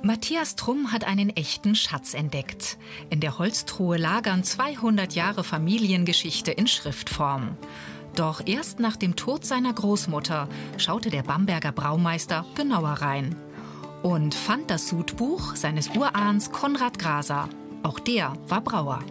Matthias Trumm hat einen echten Schatz entdeckt. In der Holztruhe lagern 200 Jahre Familiengeschichte in Schriftform. Doch erst nach dem Tod seiner Großmutter schaute der Bamberger Braumeister genauer rein und fand das Sudbuch seines Urahns Konrad Graser. Auch der war Brauer.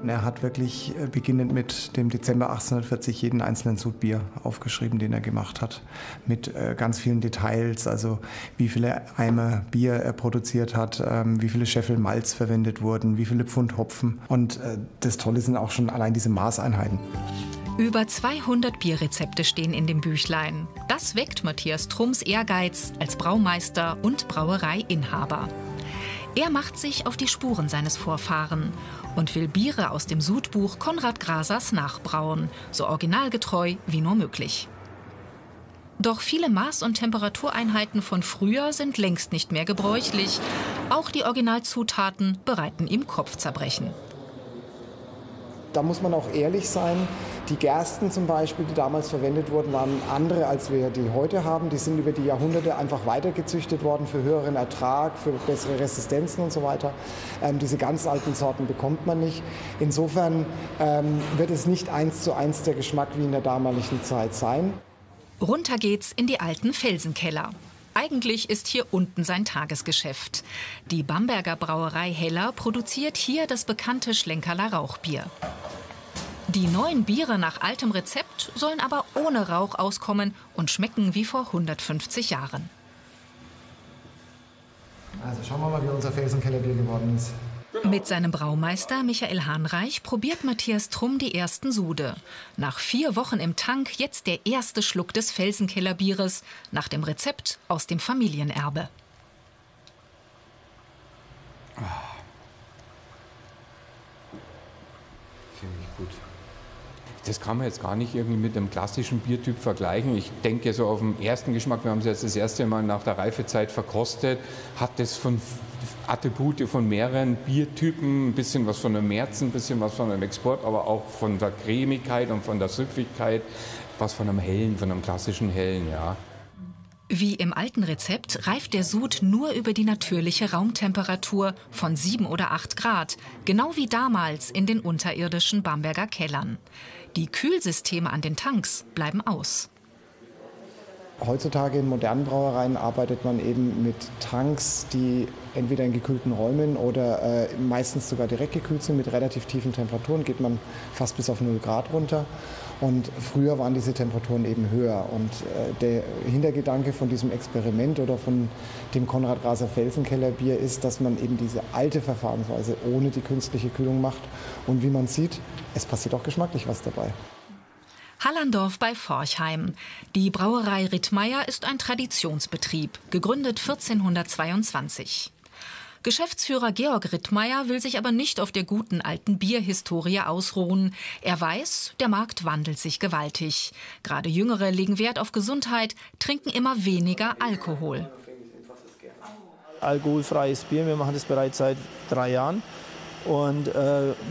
Er hat wirklich beginnend mit dem Dezember 1840 jeden einzelnen Sud Bier aufgeschrieben, den er gemacht hat. Mit ganz vielen Details, also wie viele Eimer Bier er produziert hat, wie viele Scheffel Malz verwendet wurden, wie viele Pfund Hopfen. Und das Tolle sind auch schon allein diese Maßeinheiten. Über 200 Bierrezepte stehen in dem Büchlein. Das weckt Matthias Trumms Ehrgeiz als Braumeister und Brauereiinhaber. Er macht sich auf die Spuren seines Vorfahren und will Biere aus dem Sudbuch Konrad Grasers nachbrauen, so originalgetreu wie nur möglich. Doch viele Maß- und Temperatureinheiten von früher sind längst nicht mehr gebräuchlich. Auch die Originalzutaten bereiten ihm Kopfzerbrechen. Da muss man auch ehrlich sein. Die Gersten zum Beispiel, die damals verwendet wurden, waren andere, als wir die heute haben. Die sind über die Jahrhunderte einfach weitergezüchtet worden für höheren Ertrag, für bessere Resistenzen und so weiter. Diese ganz alten Sorten bekommt man nicht. Insofern wird es nicht 1:1 der Geschmack wie in der damaligen Zeit sein. Runter geht's in die alten Felsenkeller. Eigentlich ist hier unten sein Tagesgeschäft. Die Bamberger Brauerei Heller produziert hier das bekannte Schlenkerler Rauchbier. Die neuen Biere nach altem Rezept sollen aber ohne Rauch auskommen und schmecken wie vor 150 Jahren. Also schauen wir mal, wie unser Felsenkellerbier geworden ist. Mit seinem Braumeister Michael Hahnreich probiert Matthias Trumm die ersten Sude. Nach 4 Wochen im Tank jetzt der erste Schluck des Felsenkellerbieres nach dem Rezept aus dem Familienerbe. Ziemlich gut. Das kann man jetzt gar nicht irgendwie mit einem klassischen Biertyp vergleichen. Ich denke so auf den ersten Geschmack, wir haben es jetzt das erste Mal nach der Reifezeit verkostet, hat das von Attribute von mehreren Biertypen, ein bisschen was von einem Märzen, ein bisschen was von einem Export, aber auch von der Cremigkeit und von der Süffigkeit, was von einem hellen, von einem klassischen hellen, ja. Wie im alten Rezept reift der Sud nur über die natürliche Raumtemperatur von 7 oder 8 Grad, genau wie damals in den unterirdischen Bamberger Kellern. Die Kühlsysteme an den Tanks bleiben aus. Heutzutage in modernen Brauereien arbeitet man eben mit Tanks, die entweder in gekühlten Räumen oder meistens sogar direkt gekühlt sind. Mit relativ tiefen Temperaturen geht man fast bis auf 0 Grad runter. Und früher waren diese Temperaturen eben höher. Und der Hintergedanke von diesem Experiment oder von dem Konrad Graser Felsenkellerbier ist, dass man eben diese alte Verfahrensweise ohne die künstliche Kühlung macht. Und wie man sieht, es passiert auch geschmacklich was dabei. Hallandorf bei Forchheim. Die Brauerei Rittmeier ist ein Traditionsbetrieb, gegründet 1422. Geschäftsführer Georg Rittmeier will sich aber nicht auf der guten alten Bierhistorie ausruhen. Er weiß, der Markt wandelt sich gewaltig. Gerade Jüngere legen Wert auf Gesundheit, trinken immer weniger Alkohol. Alkoholfreies Bier, wir machen das bereits seit 3 Jahren. Und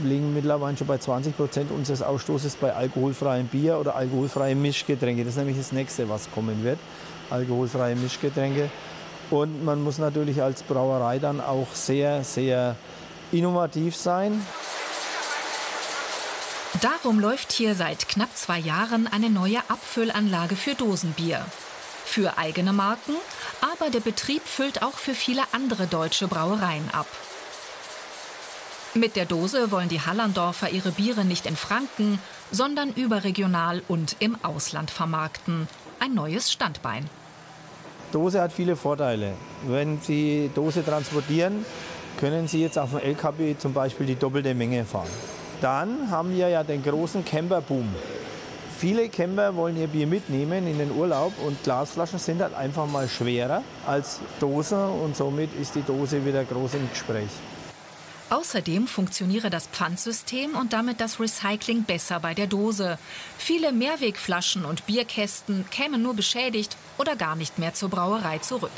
liegen mittlerweile schon bei 20% unseres Ausstoßes bei alkoholfreiem Bier oder alkoholfreien Mischgetränke. Das ist nämlich das Nächste, was kommen wird, alkoholfreie Mischgetränke. Und man muss natürlich als Brauerei dann auch sehr, sehr innovativ sein. Darum läuft hier seit knapp 2 Jahren eine neue Abfüllanlage für Dosenbier. Für eigene Marken, aber der Betrieb füllt auch für viele andere deutsche Brauereien ab. Mit der Dose wollen die Hallandorfer ihre Biere nicht in Franken, sondern überregional und im Ausland vermarkten. Ein neues Standbein. Dose hat viele Vorteile. Wenn Sie Dose transportieren, können Sie jetzt auf dem LKW zum Beispiel die doppelte Menge fahren. Dann haben wir ja den großen Camperboom. Viele Camper wollen ihr Bier mitnehmen in den Urlaub und Glasflaschen sind halt einfach mal schwerer als Dose und somit ist die Dose wieder groß im Gespräch. Außerdem funktioniere das Pfandsystem und damit das Recycling besser bei der Dose. Viele Mehrwegflaschen und Bierkästen kämen nur beschädigt oder gar nicht mehr zur Brauerei zurück.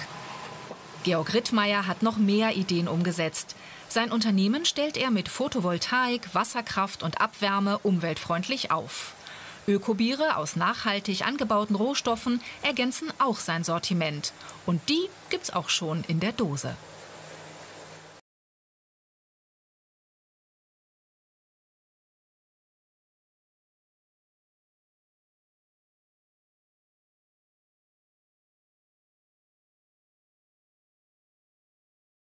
Georg Rittmeier hat noch mehr Ideen umgesetzt. Sein Unternehmen stellt er mit Photovoltaik, Wasserkraft und Abwärme umweltfreundlich auf. Ökobiere aus nachhaltig angebauten Rohstoffen ergänzen auch sein Sortiment. Und die gibt's auch schon in der Dose.